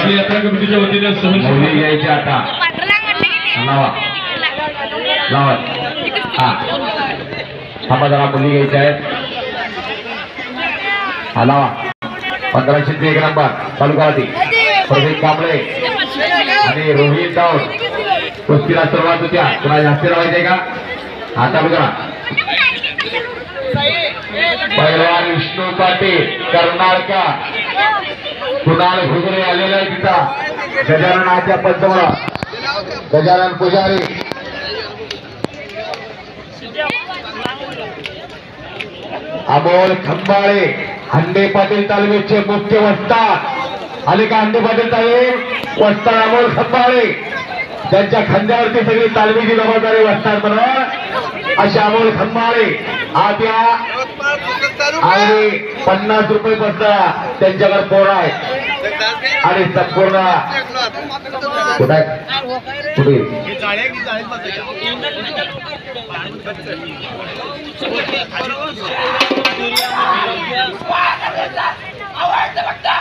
आपली यात्रा कमिटीच्या वतीने मुली घ्यायची आता लावा लावा हा जरा मुली घ्यायच्या आहेत हा लावा 1501 नंबर तालुकावादी प्रदीप कांबळे आणि रोहित दाऊड कुस्तीला सुरुवात होत्या तुला जास्त लावायचंय का हा चालू करा पहिलवान विष्णू पाटील कर्नाटका कुणाल घुगरे आलेला आहे तिथं गजाननाच्या पंचमळा गजानन पुजारी अमोल खंबाळे हंडे पाटील तालमीचे मुख्य वस्ताद आले का हंडे पाटील तालमी वस्ताद अमोल खंबाळे त्यांच्या खांद्यावरती सगळी तालमीची जबाबदारी वस्ताद बनवा अशा अमोल खंबाळे आज या आणि 50 रुपये बसता त्यांच्याकडे पोर आहे आणि संपूर्ण कुठे पट्टा